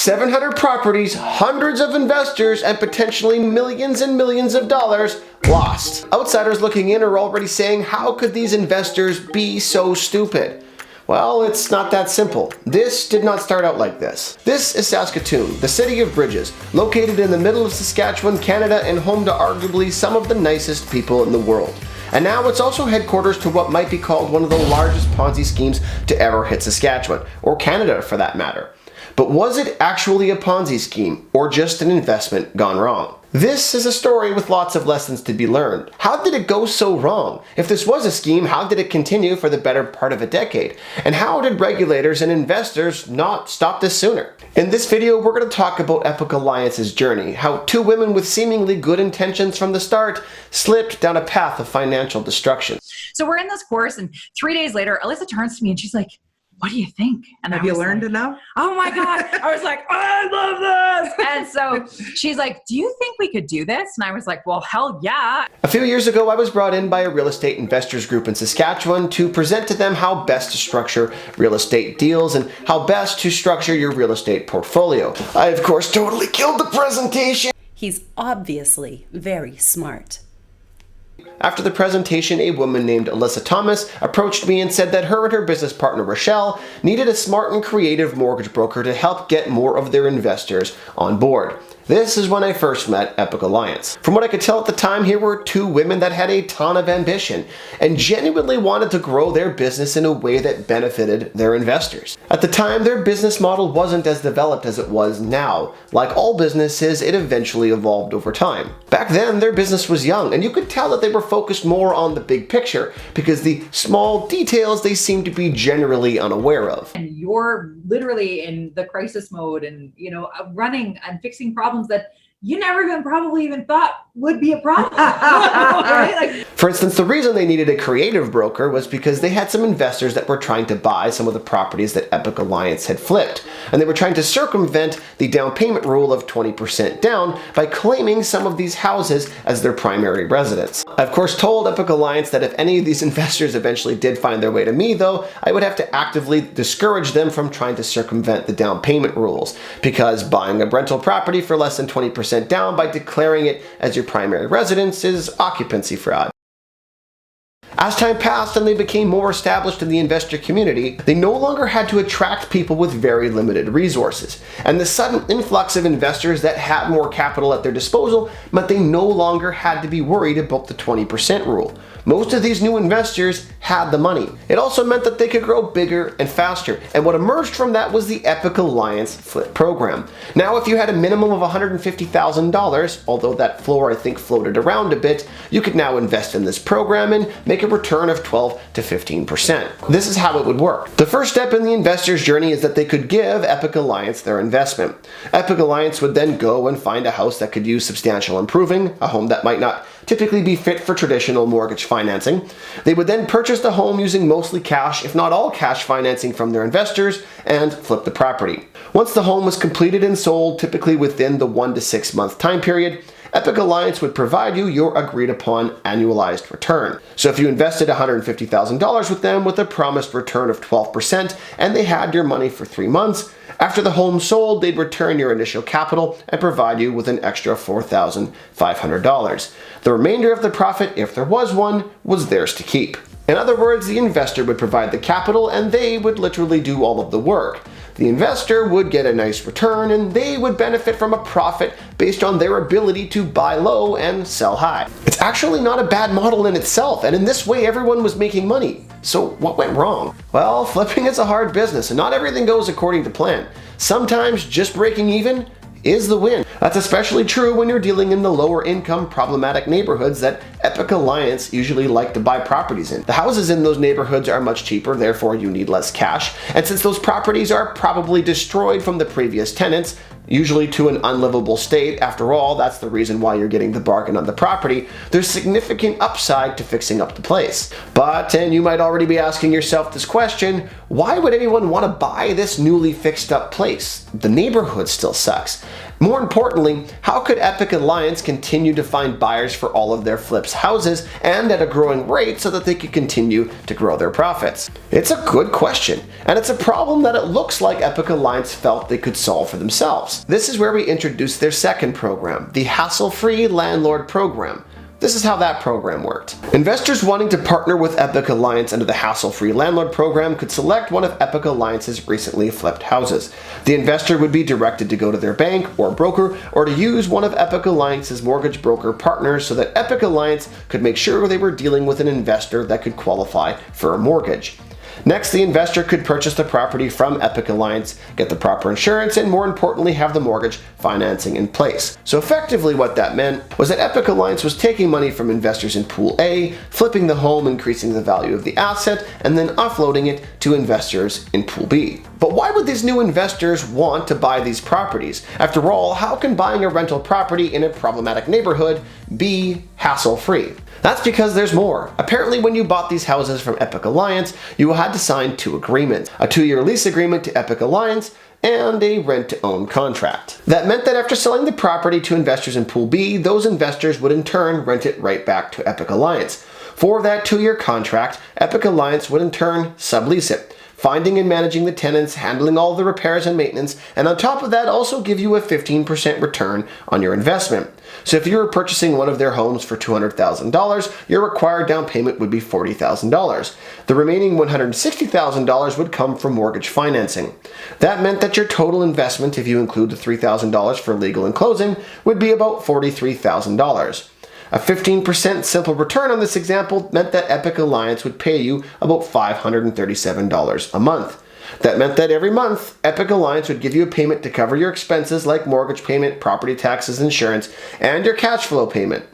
700 properties, hundreds of investors, and potentially millions and millions of dollars lost. Outsiders looking in are already saying, how could these investors be so stupid? Well, it's not that simple. This did not start out like this. This is Saskatoon, the city of bridges, located in the middle of Saskatchewan, Canada, and home to arguably some of the nicest people in the world. And now it's also headquarters to what might be called one of the largest Ponzi schemes to ever hit Saskatchewan, or Canada for that matter. But was it actually a Ponzi scheme, or just an investment gone wrong? This is a story with lots of lessons to be learned. How did it go so wrong? If this was a scheme, how did it continue for the better part of a decade? And how did regulators and investors not stop this sooner? In this video, we're going to talk about Epic Alliance's journey, how two women with seemingly good intentions from the start slipped down a path of financial destruction. So we're in this course, and 3 days later, Alyssa turns to me and she's like, what do you think? And have you learned enough? Oh my God. I was like, I love this. And so she's like, do you think we could do this? And I was like, well, hell yeah. A few years ago, I was brought in by a real estate investors group in Saskatchewan to present to them how best to structure real estate deals and how best to structure your real estate portfolio. I, of course, totally killed the presentation. He's obviously very smart. After the presentation, a woman named Alyssa Thomas approached me and said that her and her business partner Rochelle needed a smart and creative mortgage broker to help get more of their investors on board. This is when I first met Epic Alliance. From what I could tell at the time, here were two women that had a ton of ambition and genuinely wanted to grow their business in a way that benefited their investors. At the time, their business model wasn't as developed as it was now. Like all businesses, it eventually evolved over time. Back then, their business was young, and you could tell that they were focused more on the big picture because the small details they seemed to be generally unaware of. And you're literally in the crisis mode and, running and fixing problems that you never probably even thought would be a problem. Right? For instance, the reason they needed a creative broker was because they had some investors that were trying to buy some of the properties that Epic Alliance had flipped, and they were trying to circumvent the down payment rule of 20% down by claiming some of these houses as their primary residence. I of course told Epic Alliance that if any of these investors eventually did find their way to me though, I would have to actively discourage them from trying to circumvent the down payment rules, because buying a rental property for less than 20% down by declaring it as your primary residence is occupancy fraud. As time passed and they became more established in the investor community, they no longer had to attract people with very limited resources. And the sudden influx of investors that had more capital at their disposal meant they no longer had to be worried about the 20% rule. Most of these new investors had the money. It also meant that they could grow bigger and faster. And what emerged from that was the Epic Alliance Flip program. Now, if you had a minimum of $150,000, although that floor I think floated around a bit, you could now invest in this program and make a return of 12 to 15%. This is how it would work. The first step in the investor's journey is that they could give Epic Alliance their investment. Epic Alliance would then go and find a house that could use substantial improving, a home that might not typically be fit for traditional mortgage financing. They would then purchase the home using mostly cash, if not all cash financing from their investors, and flip the property. Once the home was completed and sold, typically within the 1 to 6 month time period, Epic Alliance would provide you your agreed upon annualized return. So if you invested $150,000 with them with a promised return of 12% and they had your money for 3 months, after the home sold, they'd return your initial capital and provide you with an extra $4,500. The remainder of the profit, if there was one, was theirs to keep. In other words, the investor would provide the capital and they would literally do all of the work. The investor would get a nice return and they would benefit from a profit based on their ability to buy low and sell high. It's actually not a bad model in itself, and in this way everyone was making money. So what went wrong? Well, flipping is a hard business and not everything goes according to plan. Sometimes just breaking even is the win. That's especially true when you're dealing in the lower income problematic neighborhoods that Epic Alliance usually like to buy properties in. The houses in those neighborhoods are much cheaper, therefore you need less cash. And since those properties are probably destroyed from the previous tenants, usually to an unlivable state, after all, that's the reason why you're getting the bargain on the property, there's significant upside to fixing up the place. But, and you might already be asking yourself this question, why would anyone want to buy this newly fixed up place? The neighborhood still sucks. More importantly, how could Epic Alliance continue to find buyers for all of their flips houses and at a growing rate so that they could continue to grow their profits? It's a good question, and it's a problem that it looks like Epic Alliance felt they could solve for themselves. This is where we introduce their second program, the Hassle-Free Landlord program. This is how that program worked. Investors wanting to partner with Epic Alliance under the Hassle-Free Landlord program could select one of Epic Alliance's recently flipped houses. The investor would be directed to go to their bank or broker or to use one of Epic Alliance's mortgage broker partners so that Epic Alliance could make sure they were dealing with an investor that could qualify for a mortgage. Next, the investor could purchase the property from Epic Alliance, get the proper insurance, and more importantly, have the mortgage financing in place. So effectively what that meant was that Epic Alliance was taking money from investors in Pool A, flipping the home, increasing the value of the asset, and then offloading it to investors in Pool B. But why would these new investors want to buy these properties? After all, how can buying a rental property in a problematic neighborhood be hassle-free? That's because there's more. Apparently, when you bought these houses from Epic Alliance, you had to sign two agreements, a 2-year lease agreement to Epic Alliance and a rent-to-own contract. That meant that after selling the property to investors in Pool B, those investors would in turn rent it right back to Epic Alliance. For that 2-year contract, Epic Alliance would in turn sublease it, finding and managing the tenants, handling all the repairs and maintenance, and on top of that also give you a 15% return on your investment. So if you were purchasing one of their homes for $200,000, your required down payment would be $40,000. The remaining $160,000 would come from mortgage financing. That meant that your total investment, if you include the $3,000 for legal and closing, would be about $43,000. A 15% simple return on this example meant that Epic Alliance would pay you about $537 a month. That meant that every month, Epic Alliance would give you a payment to cover your expenses like mortgage payment, property taxes, insurance, and your cash flow payment.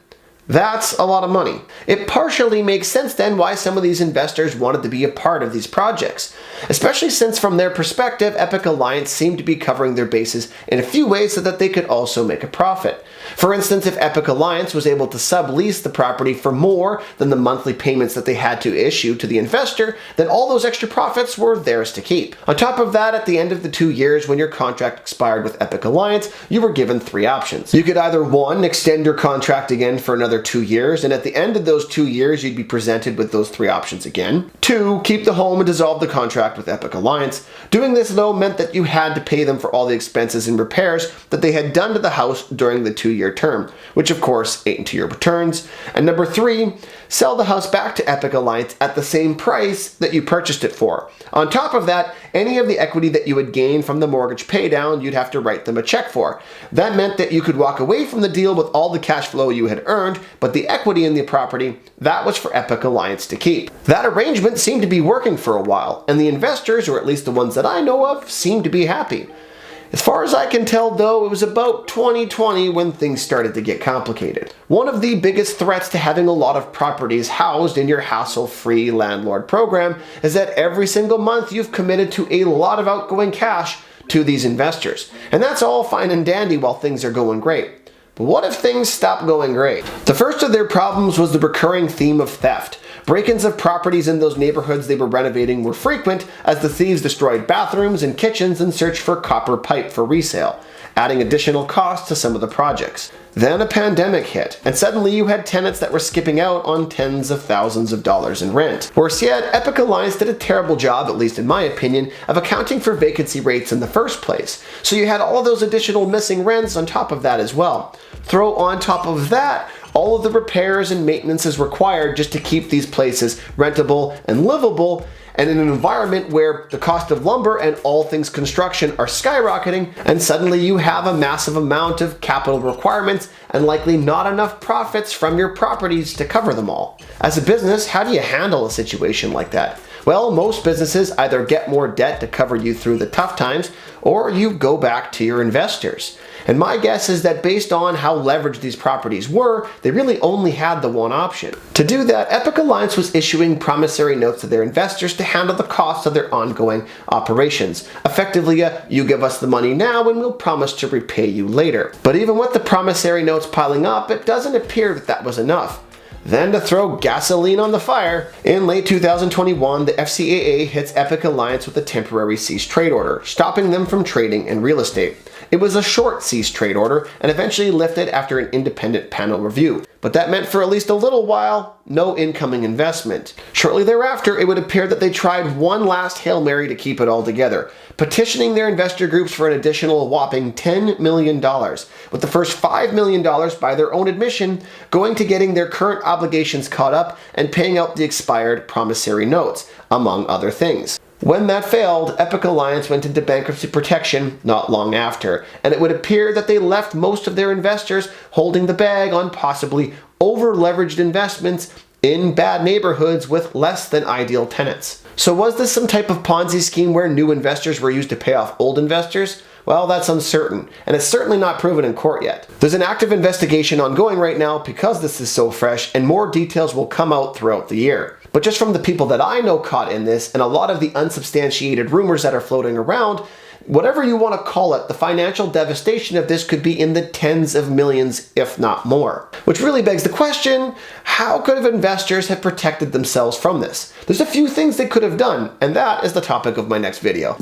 That's a lot of money. It partially makes sense then why some of these investors wanted to be a part of these projects, especially since from their perspective, Epic Alliance seemed to be covering their bases in a few ways so that they could also make a profit. For instance, if Epic Alliance was able to sublease the property for more than the monthly payments that they had to issue to the investor, then all those extra profits were theirs to keep. On top of that, at the end of the 2 years when your contract expired with Epic Alliance, you were given 3 options. You could either 1, extend your contract again for another 2 years, and at the end of those 2 years, you'd be presented with those 3 options again. 2, keep the home and dissolve the contract with Epic Alliance. Doing this, though, meant that you had to pay them for all the expenses and repairs that they had done to the house during the 2-year term, which of course ate into your returns. And number 3, sell the house back to Epic Alliance at the same price that you purchased it for. On top of that, any of the equity that you would gain from the mortgage paydown, you'd have to write them a check for. That meant that you could walk away from the deal with all the cash flow you had earned, but the equity in the property, that was for Epic Alliance to keep. That arrangement seemed to be working for a while, and the investors, or at least the ones that I know of, seemed to be happy. As far as I can tell, though, it was about 2020 when things started to get complicated. One of the biggest threats to having a lot of properties housed in your hassle-free landlord program is that every single month you've committed to a lot of outgoing cash to these investors. And that's all fine and dandy while things are going great. But what if things stop going great? The first of their problems was the recurring theme of theft. Break-ins of properties in those neighborhoods they were renovating were frequent as the thieves destroyed bathrooms and kitchens in search for copper pipe for resale, adding additional costs to some of the projects. Then a pandemic hit, and suddenly you had tenants that were skipping out on tens of thousands of dollars in rent. Worse yet, Epic Alliance did a terrible job, at least in my opinion, of accounting for vacancy rates in the first place. So you had all of those additional missing rents on top of that as well. Throw on top of that all of the repairs and maintenances required just to keep these places rentable and livable, and in an environment where the cost of lumber and all things construction are skyrocketing, and suddenly you have a massive amount of capital requirements and likely not enough profits from your properties to cover them all. As a business, how do you handle a situation like that? Well, most businesses either get more debt to cover you through the tough times, or you go back to your investors. And my guess is that based on how leveraged these properties were, they really only had the one option. To do that, Epic Alliance was issuing promissory notes to their investors to handle the costs of their ongoing operations. Effectively, you give us the money now and we'll promise to repay you later. But even with the promissory notes piling up, it doesn't appear that that was enough. Then to throw gasoline on the fire, in late 2021, the FCAA hits Epic Alliance with a temporary cease trade order, stopping them from trading in real estate. It was a short cease trade order and eventually lifted after an independent panel review. But that meant for at least a little while, no incoming investment. Shortly thereafter, it would appear that they tried one last Hail Mary to keep it all together, petitioning their investor groups for an additional whopping $10 million, with the first $5 million, by their own admission, going to getting their current obligations caught up and paying out the expired promissory notes, among other things. When that failed, Epic Alliance went into bankruptcy protection not long after, and it would appear that they left most of their investors holding the bag on possibly over-leveraged investments in bad neighborhoods with less than ideal tenants. So was this some type of Ponzi scheme where new investors were used to pay off old investors? Well, that's uncertain, and it's certainly not proven in court yet. There's an active investigation ongoing right now because this is so fresh, and more details will come out throughout the year. But just from the people that I know caught in this, and a lot of the unsubstantiated rumors that are floating around, whatever you want to call it, the financial devastation of this could be in the tens of millions, if not more. Which really begs the question, how could investors have protected themselves from this? There's a few things they could have done, and that is the topic of my next video.